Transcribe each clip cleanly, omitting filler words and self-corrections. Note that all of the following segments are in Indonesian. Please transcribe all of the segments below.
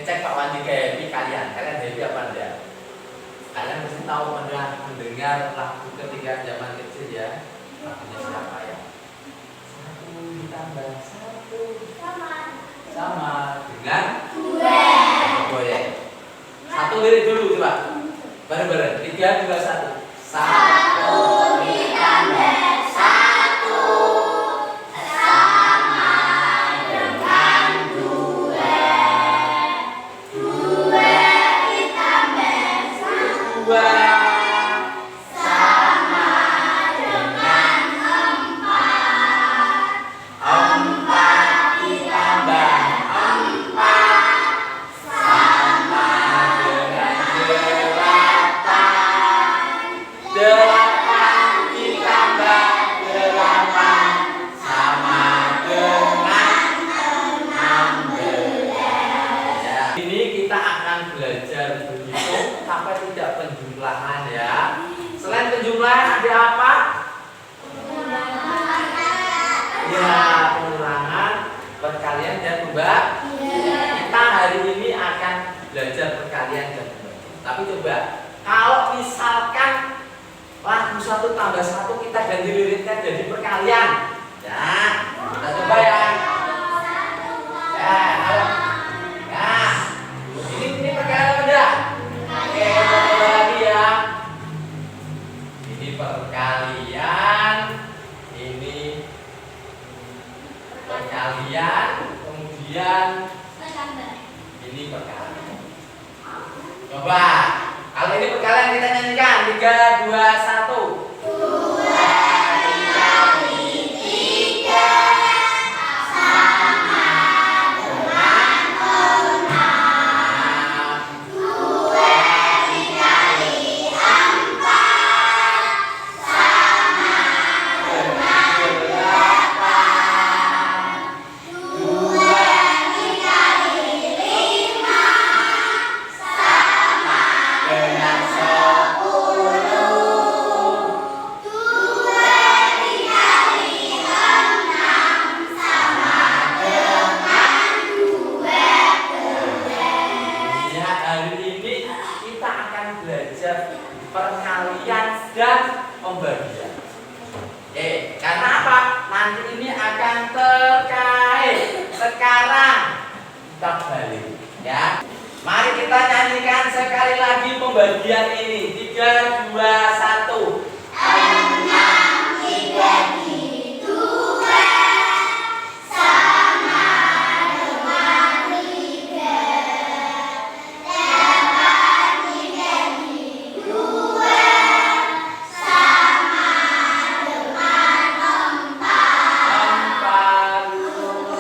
ngecek Pak Wandi happy kalian happy apa enggak? Kalian mesti tahu pernah mendengar lagu ketika zaman kecil ya. Lagunya siapa ya? 1 ditambah 1 sama dengan 2. Boleh. 1 lirik dulu coba. Bareng-bareng. 3, 2, 1. 1 ditambah 1 sama dengan 2. 2 ditambah 2 sama dengan 4. 4 ditambah 4 sama dengan 8. 8 ditambah 8 sama dengan 16. Ya. Ini kita akan belajar berhitung sampai tidak penjumlahan ya. Selain penjumlahan ada apa? Ya, pengulangan, perkalian dan pembagian. Kita hari ini akan belajar perkalian dan pembagian. Tapi coba kalau misalkan lagu 1 tambah 1 kita ganti liriknya jadi perkalian. Ya, kita coba ya. Ya, nah, ini perkalian apa enggak? Oke, coba lagi ya. Ini perkalian, ini perkalian, kemudian ini perkalian. Coba, kalau ini perkalian kita nyanyikan 3, 2, 1. 2 dikali 3 sama dengan 6. 2 dikali 4 sama dengan 8. 2 dikali 5 sama dengan 10. 2 dikali 6 sama dengan 12. Ya, hari ini kita akan belajar perkalian dan pembagian. Karena apa? Nanti ini akan terkait. Sekarang kita balik ya. Mari kita nyanyikan sekali lagi pembagian ini. 3, 2, 1. 6 dibagi 2 sama dengan 3. 8 dibagi 2 sama dengan 4.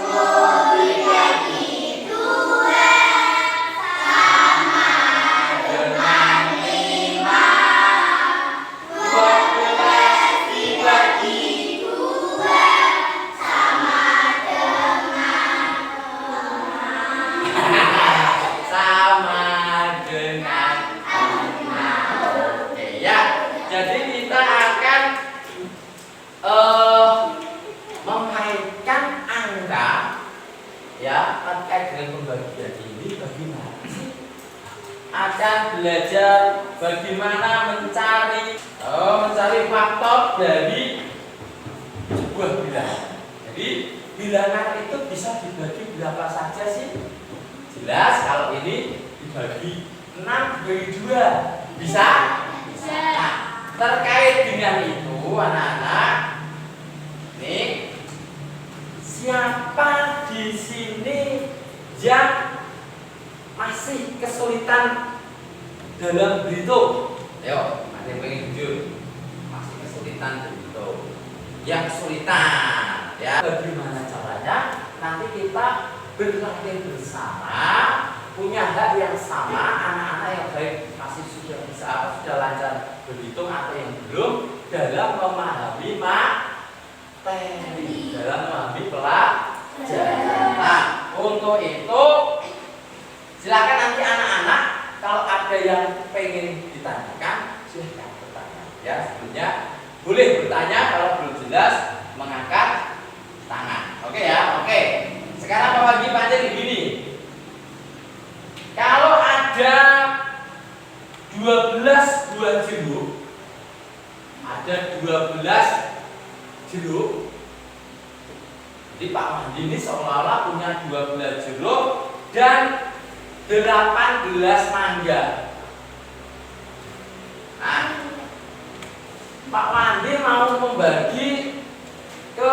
10 dibagi 2 sama dengan 5. 12 dibagi 2 sama dengan sama dengan 6. Oke ya. Jadi kita akan mengkaitkan angka ya terkait dengan pembagian ini bagaimana sih? Akan belajar bagaimana mencari faktor dari sebuah bilangan. Jadi bilangan itu bisa dibagi berapa saja sih? Jelas kalau ini dibagi 6 dibagi 2 bisa? Bisa. Nah, terkait dengan itu anak-anak, nih siapa di sini yang masih kesulitan dalam berhitung? Ayo, ada yang pengen jujur. Masih kesulitan berhitung. Yang kesulitan, ya. Bagaimana caranya? Nanti kita berlatih bersama, punya hak yang sama. Anak-anak yang baik masih sudah bisa sudah lancar berhitung atau yang belum dalam memahami materi, dalam memahami pelajaran. Nah, untuk itu silakan nanti anak-anak kalau ada yang pengen ditanyakan silahkan bertanya ya. Sebelumnya boleh bertanya, kalau belum jelas mengangkat tangan. Oke ya, oke. Sekarang Pak Wagi Panjang begini. ada 12 jeruk. Jadi Pak Wandi ini seolah-olah punya 12 jeruk dan 18 mangga. Nah, Pak Wandi mau membagi ke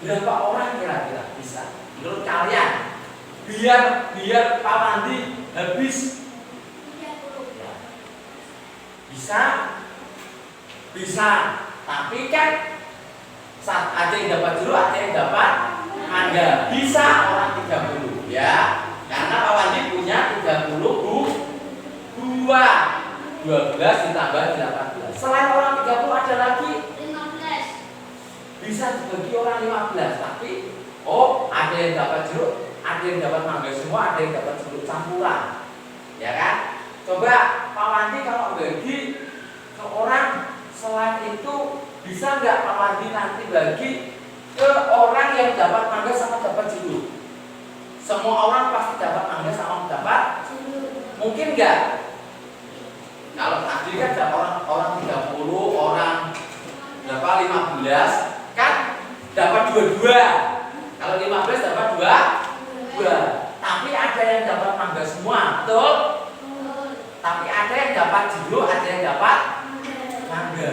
berapa orang kira-kira bisa? Menurut kalian, biar Pak Wandi habis bisa, tapi kan saat ada yang dapat jeruk, ada yang dapat mangga, bisa orang 30 ya, karena Pak Wandi punya 30 buah, 12 ditambah 18. Selain orang 30 ada lagi 15. Bisa dibagi orang 15, tapi ada yang dapat jeruk, ada yang dapat mangga semua, ada yang dapat jeruk campuran, ya kan? Coba Pak Wandi kalau bagi ke orang selain itu, bisa nggak Pak Wandi nanti bagi ke orang yang dapat mangga sama dapat jeruk? Semua orang pasti dapat mangga sama dapat jeruk. Mungkin nggak? Kalau tadi kan ada orang 30, orang dapat 15, kan dapat dua-dua. Kalau 15 dapat dua. Tapi ada yang dapat mangga semua, betul? Tapi ada yang dapat jeruk, ada yang dapat mangga.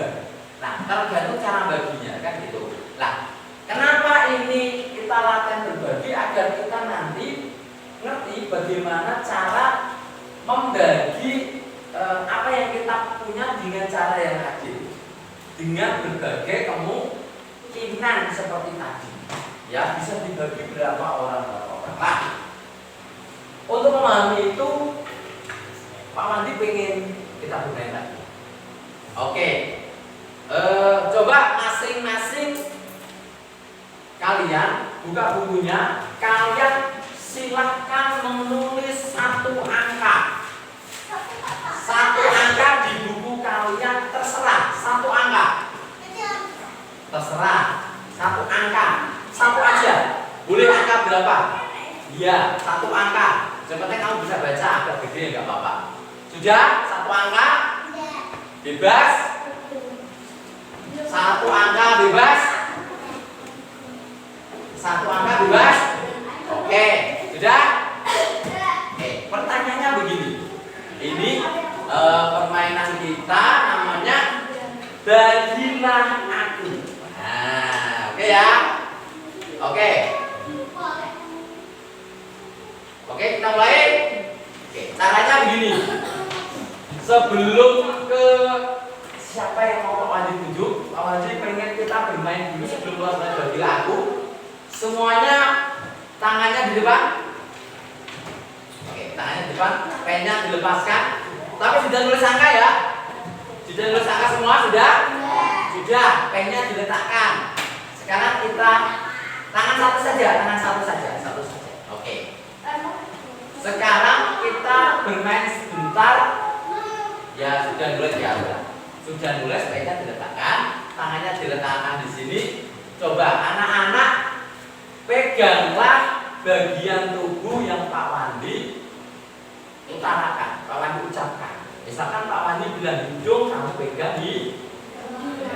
Nah, tergantung cara baginya kan gitu. Nah, kenapa ini kita latihan berbagi agar kita nanti ngerti bagaimana cara membagi apa yang kita punya dengan cara yang adil, dengan berbagai kemungkinan seperti tadi. Ya, bisa dibagi berapa orang. Nah, untuk memahami itu Pak Wandi pengen kita bermain lagi. Oke, coba masing-masing kalian buka bukunya. Kalian silahkan menulis satu angka. Satu angka di buku kalian, terserah. Satu angka. Terserah. Satu angka. Satu aja. Boleh angka berapa? Iya, satu angka. Sepertinya kamu bisa baca agak gede, nggak apa-apa. Sudah? Satu angka? Bebas? Satu angka bebas? Satu angka bebas? Oke, sudah? Oke, pertanyaannya begini. Ini permainan kita namanya bagilah aku. Nah, oke ya? Oke. Oke, kita mulai. Oke, caranya begini. Sebelum ke siapa yang mau Pak Wandi tunjuk, Pak Wandi pengen kita bermain dulu sebelum keluar bagilah aku. Semuanya tangannya di depan. Oke, tangannya di depan, pennya dilepaskan. Tapi sudah nulis angka ya? Sudah nulis angka semua sudah? Sudah, pennya diletakkan. Sekarang kita tangan satu saja, satu saja. Oke. Sekarang kita bermain sebentar. Ya sudah nulis ya udah. Sudah nulis, pennya diletakkan, tangannya diletakkan di sini. Coba anak-anak peganglah bagian tubuh yang Pak Wandi utarakan, Pak Wandi ucapkan. Misalkan Pak Wandi bilang hidung, kamu pegang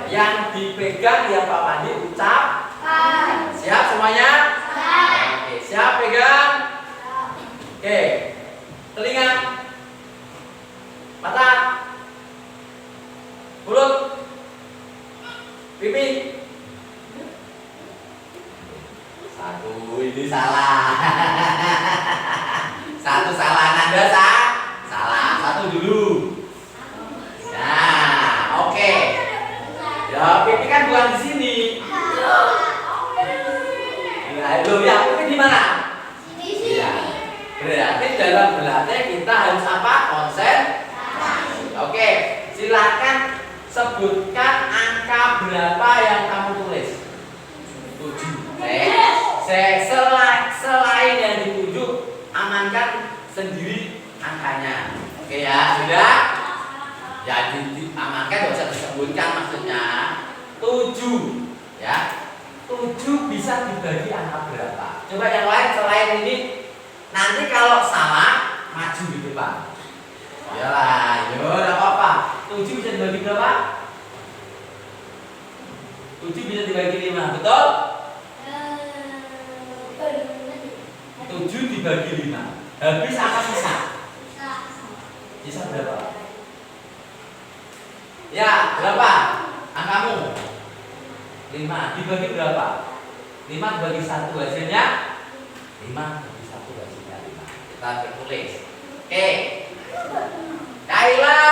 yang dipegang yang Pak Wandi ucapkan. Siap semuanya? Oke, siap pegang. Oke, telinga, mata, mulut, pipi. Satu, ini salah. Satu salah, Nanda salah. Satu dulu. Nah, oke. Ya, pipi kan bukan di sini. Belum ya, pipi di mana? Iya. Berarti dalam berlatih kita harus apa? Konsentrasi. Oke, silakan sebutkan angka berapa yang kamu tulis. 7. Selain yang ditunjuk, amankan sendiri angkanya. Oke ya, sudah? Ya, amankan, tidak usah disebutkan maksudnya. 7 ya. 7 bisa dibagi angka berapa? Coba yang lain selain ini. Nanti kalau salah, maju di depan. Iyalah, yuk, tidak apa-apa. 7 bisa dibagi berapa? 7 bisa dibagi 5, betul? 7 dibagi 5. Habis apa sisa? Sisa berapa? Ya, berapa? Angkamu? 5 dibagi berapa? 5 dibagi 1 hasilnya? 5 dibagi 1 hasilnya 5. Kita tulis. Oke. Kaila,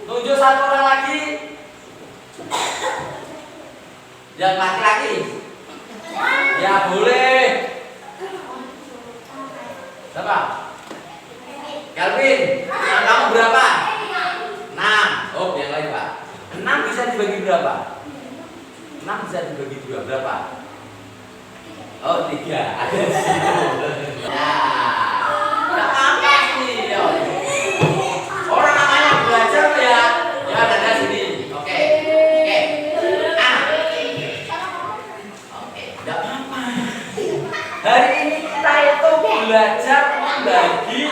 tunjuk satu orang lagi. Yang laki-laki. Ya boleh. Siapa? Calvin. Kamu berapa? 6. Oh, yang lain Pak. 6 bisa dibagi berapa? 6 bisa dibagi 2 berapa? Oh 3. Ada di situ. Ya. Enggak apa sih. Orang namanya belajar ya. Ya ada sini. Oke. Oke. Oke, enggak apa. Hari ini kita itu belajar membagi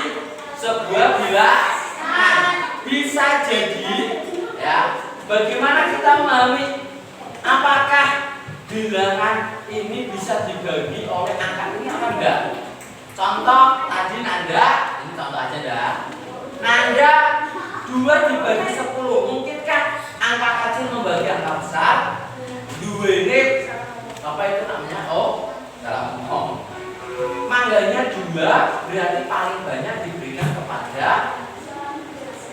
sebuah bilangan. Bisa jadi ya. Bagaimana kita memahami apakah bilangan ini bisa dibagi oleh angka ini apa enggak? Contoh tadi Nanda, ini contoh aja dah. Nanda 2 dibagi 10. Mungkinkah angka kecil membagi angka besar? 2 ini apa itu namanya? Oh, salah ngomong. Mangganya 2 berarti paling banyak diberikan kepada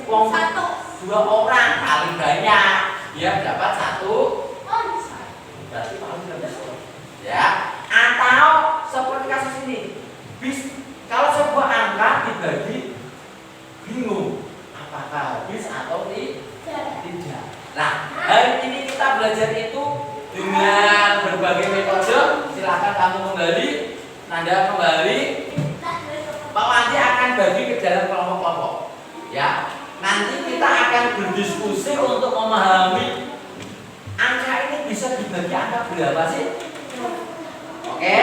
wong 2 orang paling banyak. Dia dapat 1. Berarti paling banyak. Ya. Atau seperti kasus ini. Kalau sebuah angka dibagi bingung apakah habis atau tidak. Nah, hari ini kita belajar itu dengan berbagai metode. Silakan kamu kembali, Nanda kembali. Pak Wandi akan bagi ke dalam kelompok-kelompok. Ya. Nanti kita akan berdiskusi untuk memahami angka ini bisa dibagi angka berapa sih? Oke,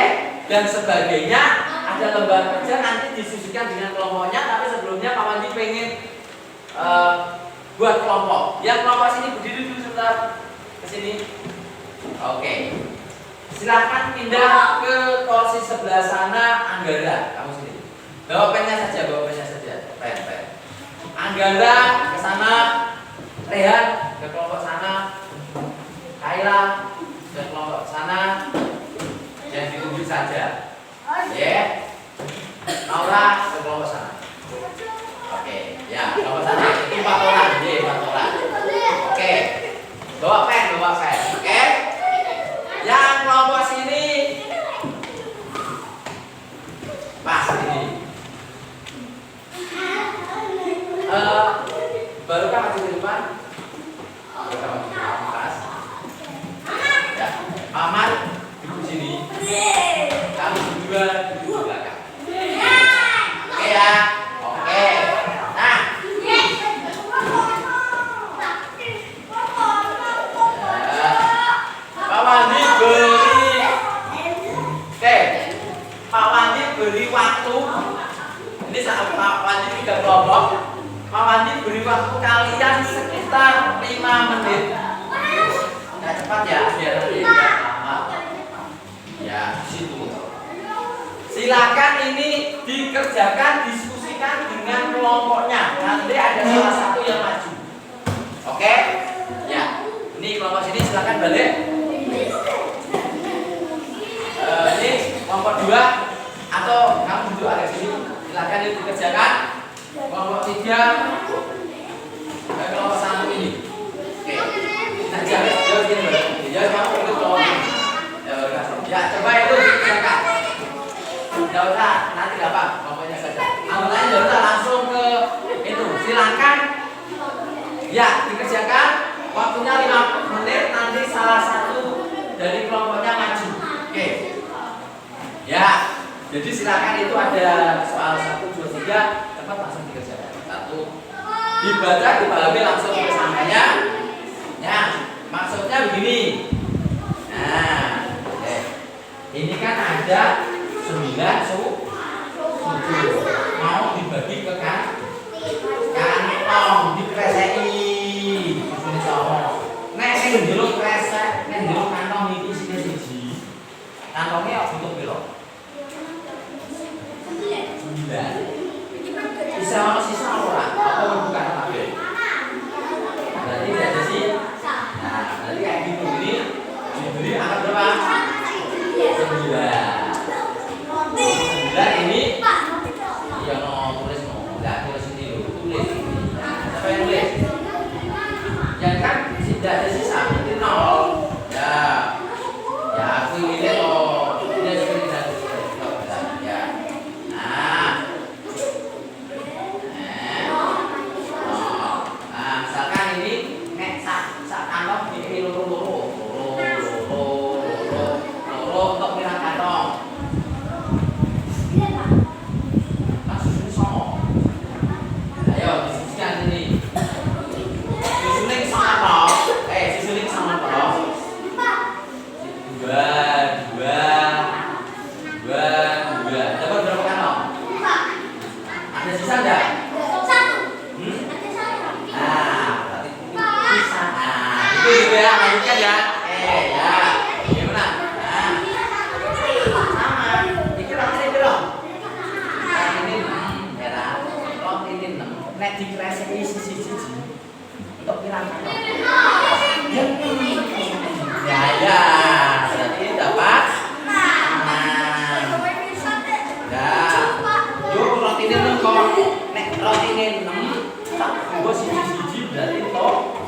dan sebagainya. Ada lembar kerja nanti disusunkan dengan kelompoknya. Tapi sebelumnya Pak Wandi pengen buat kelompok. Yang kelompok sini berdiri dulu sebentar ke sini. Oke, silahkan pindah ke kursi sebelah sana. Anggara, kamu sini. Bawa pennya saja, pen. Anggara ke sana, Rehan ke kelompok sana, Kaila ke kelompok sana, yang ditunjuk saja. Ya, Naura ke kelompok sana. Oke, ya kelompok sana itu 4 orang, ya 4 orang. Oke, bawa pen. Oke, yang kelompok sini pas ini. Baru kan maju ke depan. Pas. Ya, Aman duduk sini. Kamu berdua duduk di belakang. Oke ya. Oke. Nah. Pak Wandi beri. Oke. Pak Wandi beri waktu. Ini saat Pak Wandi 3 kelompok. Pak Wandi beri waktu kalian sekitar 5 menit. Nggak cepat ya, biar nanti nggak lama. Ya, situ. Silakan ini dikerjakan, diskusikan dengan kelompoknya. Nanti ada salah satu yang maju. Oke? Ya. Ini kelompok sini silakan balik. Ini kelompok 2 atau kamu duduk agak sini. Silakan itu dikerjakan. Kelompok 3 dan kelompok 1 ini. Oke. Nah, jauh gini baru. Jauh kamu ikut kelompok. Ya, coba itu dikerjakan. Tidak usah, nanti dapat kelompoknya saja. Anggotanya tidak usah langsung ke itu. Silakan. Ya, dikerjakan. Waktunya 5 menit. Nanti salah satu dari kelompoknya maju. Oke. Ya. Jadi silakan itu ada soal 1, 2, 3. Cepat langsung dikerjakan. 1 dibaca, dipahami langsung ke samanya. Ya, maksudnya begini. Nah, ini kan ada 9 suku. Mau dibagi ke kantong, dikresei. Nek sing Kantongnya bentuk piro? 9. Bisa ono sisa ora? Apa bukan kabeh? Berarti tidak ada sih. Nah, berarti kayak gitu ini diberi angka berapa? 9. 9 ini iya no tulis no. Enggak tulis sendiri tulis. Siapa yang nulis? Yang kan tidak ada sisa berarti 0. Ya. Ya aku ini loh. Dia seperti satu. Ya. Nah. Misalkan ini nek sak kantong di loro untuk pirang kantong. Kasus ini sama. Ayo diskusikan sini. Susuling sama toh. Susuling sama toh. 2. Dapat berapa kantong? Ada sisa enggak? Itu gitu ya, lanjutkan ya. Ya. Gimana? Sama. Iki roti piro? Ini 6, ya. Roti ini 6. Nek dikreseki siji-siji. Untuk pirang kantong? Ya. Berarti dapat 6. Ya. Yo roti ini 6 kok. Nek roti ini 6, tak gua siji-siji berarti toh.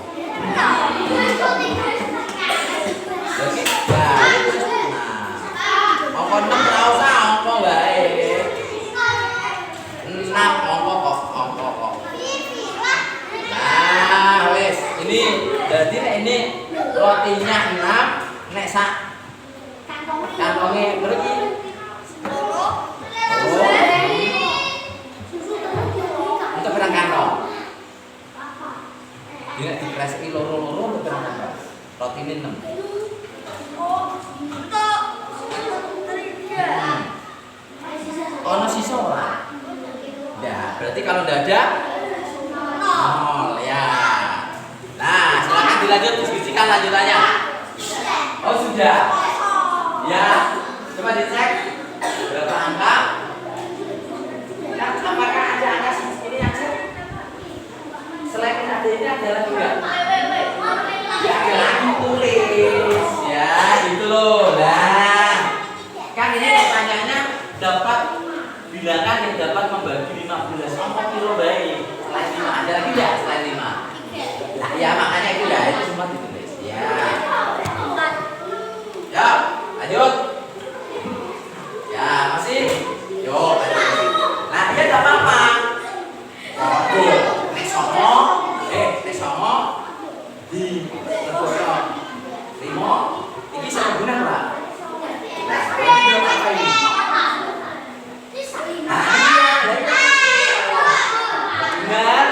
Oke, ongko 6 ora usah ongko wae. 6 ongko kok. Nah, wis. Ini jadi nek ini rotinya 6, nek sak kantongnya berapa? Untuk berapa kantong? Dia dikreseki loro-loro untuk berapa kantong? Roti ini 6. Ono sisa ora? Ya, berarti kalau enggak ada 0 ya. Nah, silakan dilanjut diskusikan lanjutannya. Oh, sudah. Ya, coba dicek berapa angka. Nah, apakah ada angka ini yang cek? Selain ada ini ada lagi enggak? Ya, ada lagi tulis. Ya, gitu loh. Nah, kan ini pertanyaannya dapat bilangan yang dapat membagi 15 angka kilo baik. Selain 5 ada lagi ya selain 5. Nah, ya makanya itu ya itu semua ditulis. Ya. Ya, lanjut. Ya, masih. Yo, lanjut. Nah, dia enggak apa-apa. Waduh, nek songo di legono 5. Iki saya guna ora? Nah, ini apa ini? Benar.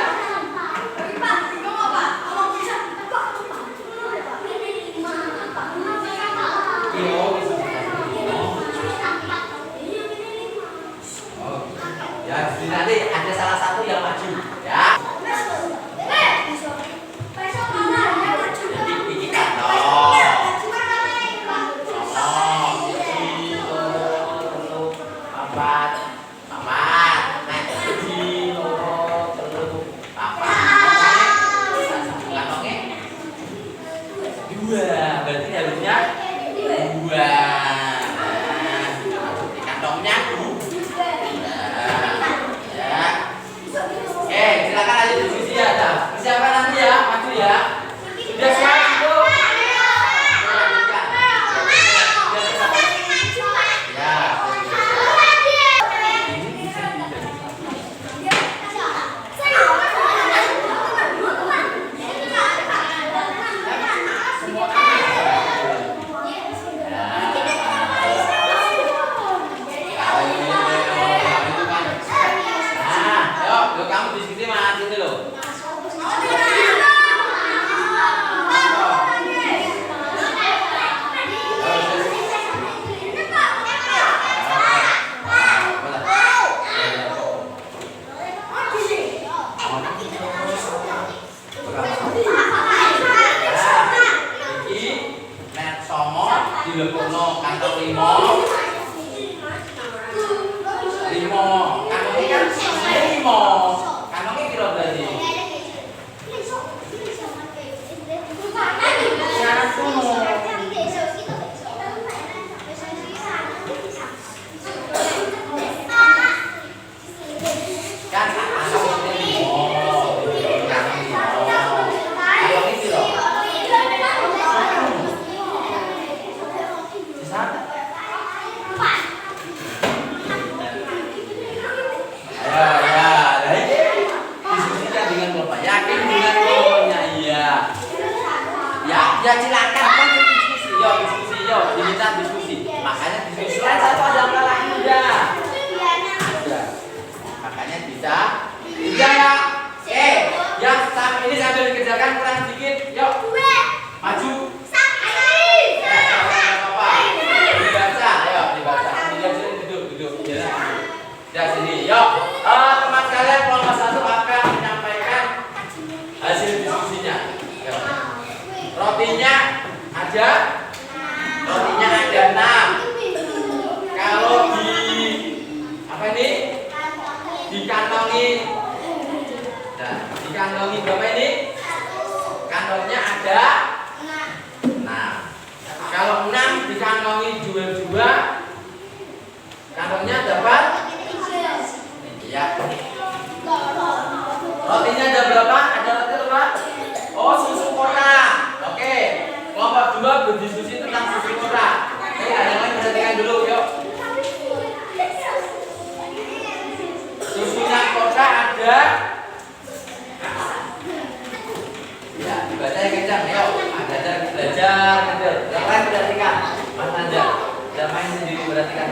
sendiri, perhatikan.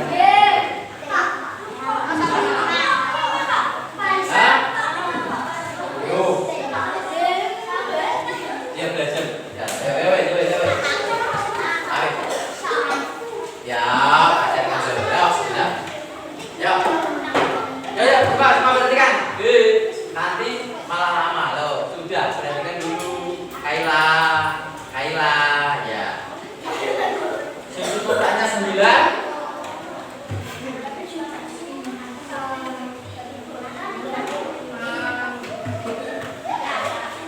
Dia belajar. Ya, coba. Ayo. Ya, ajarkan saudara. Ya. Ya, coba perhatikan. Nanti malah lama loh. Sudah, perhatikan dulu. Kaila, ya. Susu kotaknya 9.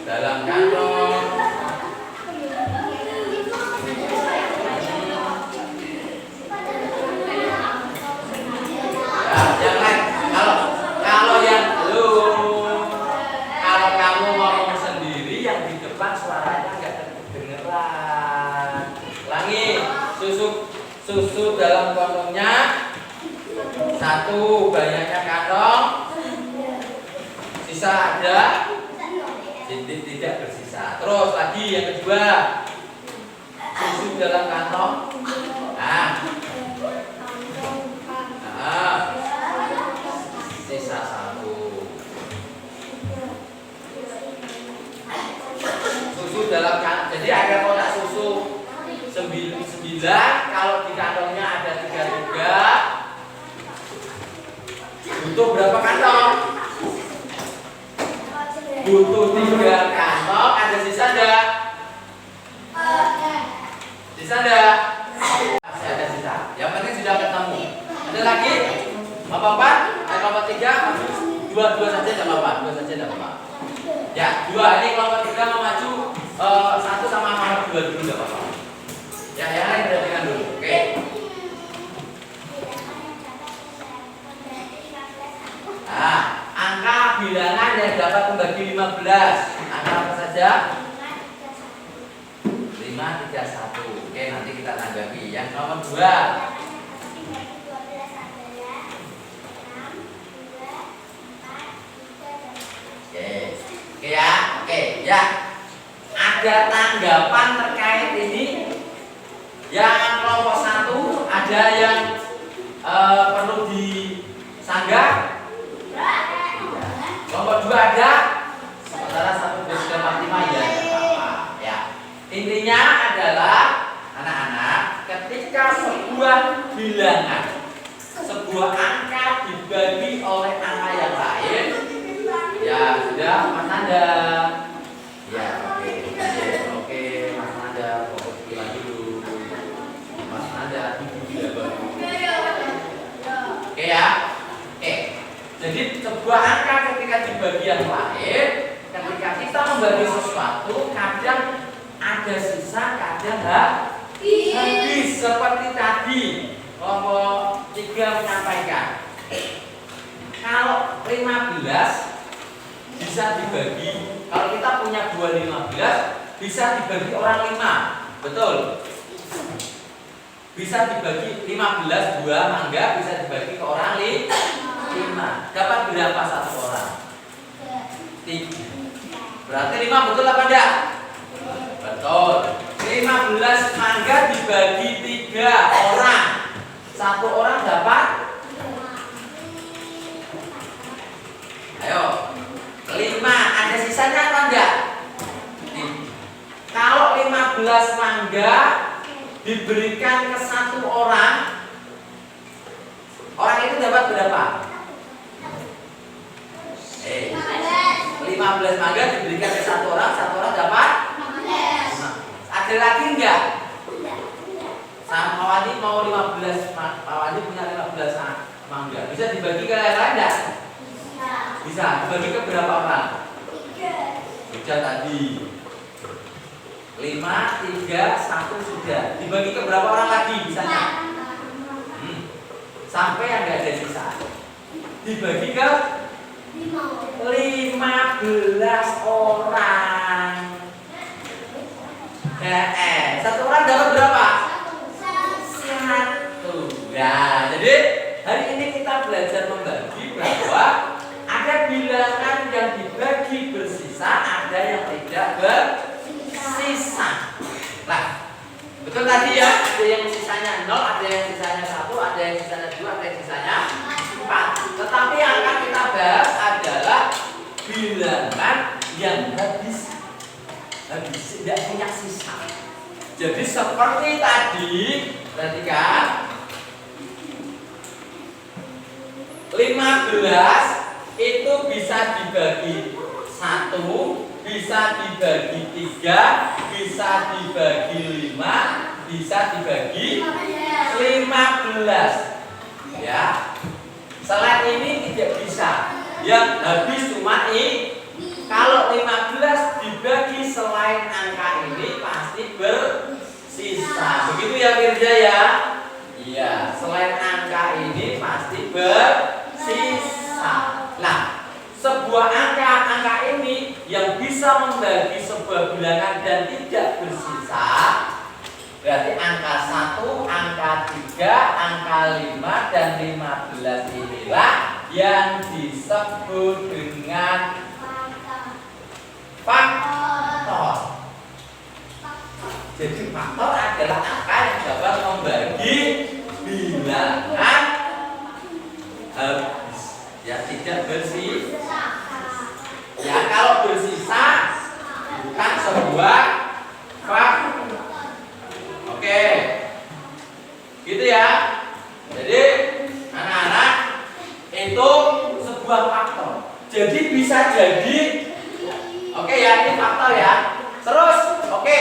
Dalam kantong. Ya, yang lain. Kalau yang kalau kamu ngomong sendiri, yang di depan suaranya nggak kedengeran. Ulangi. Susu dalam kantongnya 1, banyaknya kantong. Sisa ada. Tidak bersisa. Terus lagi yang kedua, susu dalam kantong. Sisa 1. Susu dalam kantong. Jadi ada kotak susu 9. Kalau di kantongnya ada 3. Butuh berapa kantong? Butuh 3 kantong. Ada sisa enggak? Sisa enggak? Masih ada sisa. Yang penting sudah ketemu. Ada lagi? Apa-apa? Kelompok 3, 2 saja enggak apa-apa. 2 saja enggak apa-apa. Ya, 2 ini kelompok 3 mau maju 1 sama nomor 2 dulu enggak apa-apa. Ya, yang lain perhatikan dulu. Oke. Nah, angka bilangan yang dapat membagi 15. Angka apa saja? 5, 3, 1. Oke, nanti kita tanggapi. Yang nomor 2. Oke ya. Oke, ya. Ada tanggapan terkait ini? Yang kelompok 1 ada yang perlu disanggah? Kelompok 2 ada? Sementara 1, 2, 3, 4, 5 ya, apa-apa. Ya. Intinya adalah anak-anak, ketika sebuah bilangan, sebuah angka dibagi oleh angka yang lain, ya sudah Mas Nanda. Ya, oke, Mas Nanda, fokus dulu. Mas Nanda sudah baru. Oke ya. Oke. Jadi sebuah angka ketika dibagi yang lain, ketika kita membagi sesuatu, kadang ada sisa, kadang habis. Seperti tadi kelompok 3 menyampaikan, kalau 15 bisa dibagi, kalau kita punya 2 15 bisa dibagi orang 5, betul? Bisa dibagi 15, 2 mangga bisa dibagi ke orang 5. Dapat berapa satu orang? 3. Berarti 5 betul apa enggak? Betul. 15 mangga dibagi 3 orang. Satu orang dapat? Ayo. 5. Ada sisanya apa enggak? Kalau 15 mangga diberikan ke satu orang, orang itu dapat berapa? 15 mangga diberikan ke satu orang dapat 15. Ada lagi enggak? Sama Wadi mau 15, Pak Wadi punya 15 mangga. Bisa dibagi ke yang lain enggak? Bisa. Dibagi ke berapa orang? 3. Sudah tadi. 5, 3, 1 sudah. Dibagi ke berapa orang lagi bisanya? Sampai yang enggak ada sisa. Dibagi ke 15 orang. Satu orang dapat berapa? 1. Nah, jadi hari ini kita belajar membagi bahwa ada bilangan yang dibagi bersisa, ada yang tidak bersisa. Nah, betul tadi ya, ada yang sisanya 0, ada yang sisanya 1, ada seperti tadi, perhatikan 15 itu bisa dibagi 1, bisa dibagi 3, bisa dibagi 5, bisa dibagi 15. Ya. Selain ini tidak bisa. Yang habis cuma ini. Kalau 15 dibagi selain angka ini pasti bersisa. Begitu ya Firja ya? Iya, selain angka ini pasti bersisa. Nah, sebuah angka ini yang bisa membagi sebuah bilangan dan tidak bersisa, berarti angka 1, angka 3, angka 5 dan 15 inilah yang disebut dengan faktor. Jadi faktor adalah angka yang dapat membagi bilangan habis, ya tidak bersisa. Ya kalau bersisa bukan sebuah faktor. Oke, gitu ya. Jadi anak-anak itu sebuah faktor. Jadi bisa jadi. Oke ya, ini faktor ya. Terus, oke.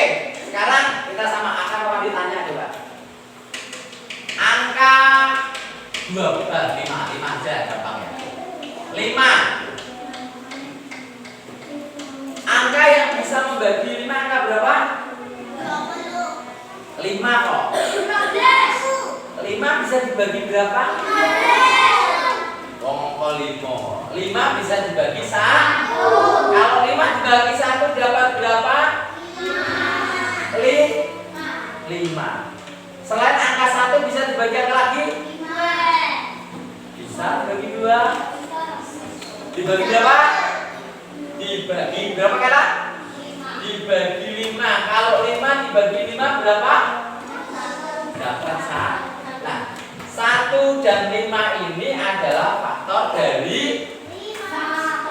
Sekarang kita sama angka apa ditanya coba. Angka 5 aja gampang ya. 5. Angka yang bisa membagi 5 angka berapa? 5 kok. 5 bisa dibagi berapa? 5. 5 bisa dibagi 1. Kalau 5 dibagi 1 dapat berapa? 5. Selain angka 1 bisa dibagi apa lagi? Bisa dibagi 2. Dibagi berapa? Dibagi berapa kali? Dibagi 5. Kalau 5 dibagi 5 berapa? Dapat 1. Nah, 1 dan 5 ini adalah faktor dari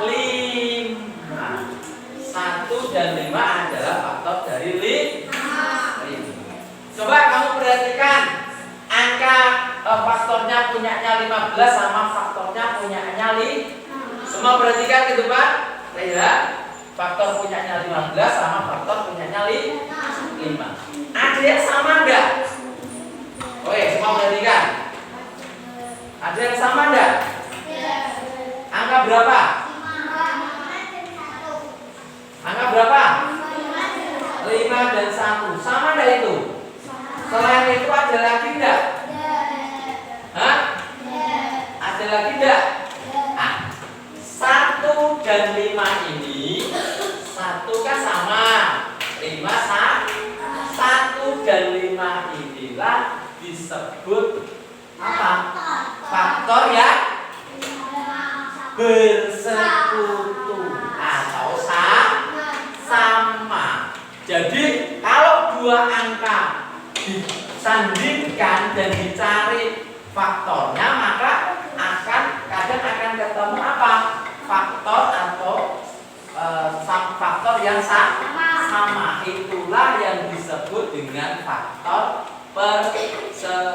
5. 1 dan 5 adalah faktor dari 5. Coba kamu perhatikan angka faktornya punyanya 15 sama faktornya punyanya 5. Semua perhatikan gitu Pak. Lihat. Faktor punyanya 15 sama faktor punyanya 5. Ada yang sama enggak? Oke, semua perhatikan. Ada yang sama enggak? Angka berapa? Angka berapa? 5 dan 1. Sama enggak itu? Selain itu ada lagi enggak? Hah? Ada lagi enggak? Nah, 1 dan 5 ini 1 kan sama 5 1 dan 5 inilah disebut apa? Faktor ya bersekutu atau sama. Jadi kalau dua angka disandingkan dan dicari faktornya, maka kadang akan ketemu apa? Faktor atau faktor yang sama. Itulah yang disebut dengan faktor persekutuan.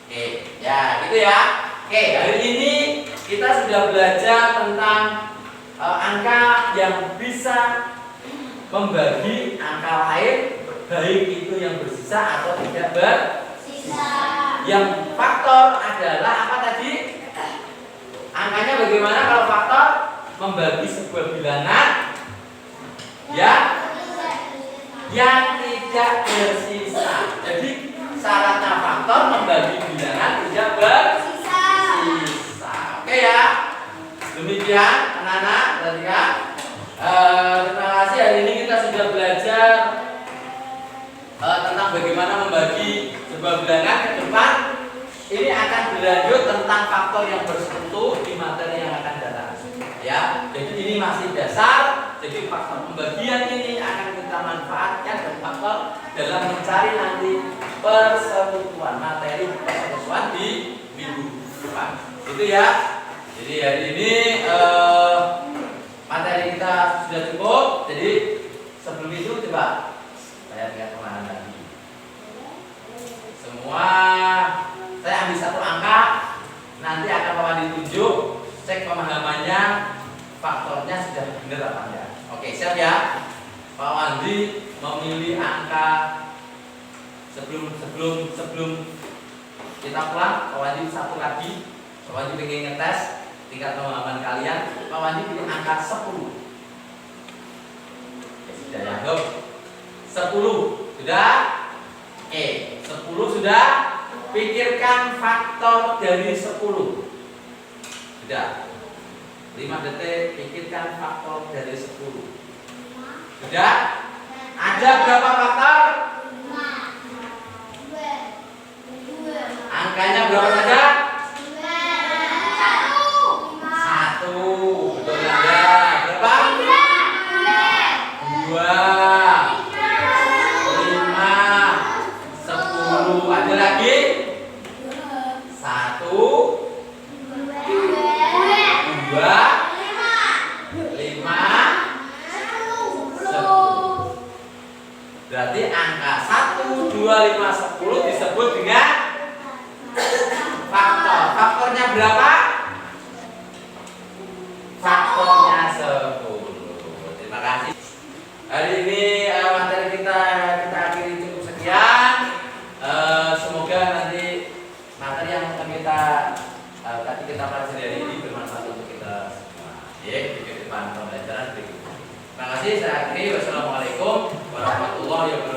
Oke, ya gitu ya. Oke, hari ini kita sudah belajar tentang angka yang bisa membagi angka lain, baik itu yang bersisa atau tidak bersisa. Yang faktor adalah apa tadi? Angkanya bagaimana kalau faktor? Membagi sebuah bilangan yang tidak bersisa. Jadi syaratnya faktor membagi bilangan tidak bersisa. Oke ya. Demikian anak-anak, perhatikan. Terima kasih, hari ini kita sudah belajar tentang bagaimana membagi sebuah bilangan. Ke depan ini akan berlanjut tentang faktor yang bersekutu di materi yang akan datang. Ya, jadi ini masih dasar. Jadi faktor pembagian ini akan kita manfaatkan dan faktor dalam mencari nanti persekutuan, materi persekutuan di minggu depan. Gitu ya. Jadi hari ini materi kita sudah cukup. Jadi sebelum itu coba saya yang kemarin tadi. Semua saya ambil satu angka, nanti akan Pak Wandi tunjuk, cek pemahamannya, faktornya sudah benar apa enggak. Oke, siap ya? Pak Wandi memilih angka sebelum kita pulang. Pak Wandi satu lagi. Pak Wandi pengen ngetes tingkat pemahaman kalian. Pak Wandi pilih angka 10. Ya, sudah ya, Dok. 10 sudah. Oke, 10 sudah. Pikirkan faktor dari 10. Sudah. 5 detik, pikirkan faktor dari 10. Sudah? Ada berapa faktor? Angkanya berapa saja? 1. Betul ada. Berapa? 2, 5, 10. Ada lagi? 1, 2, 5, 10. Berarti angka 1, 2, 5, 10 disebut dengan faktor. Faktornya berapa? Faktornya 10. Terima kasih. Hari ini materi kita akhiri cukup sekian. Semoga nanti materi yang akan tadi kita pelajari hari ini bermanfaat untuk kita semua. Ya, di kehidupan pembelajaran berikutnya. Terima kasih. Saya akhiri. Wassalamualaikum warahmatullahi wabarakatuh.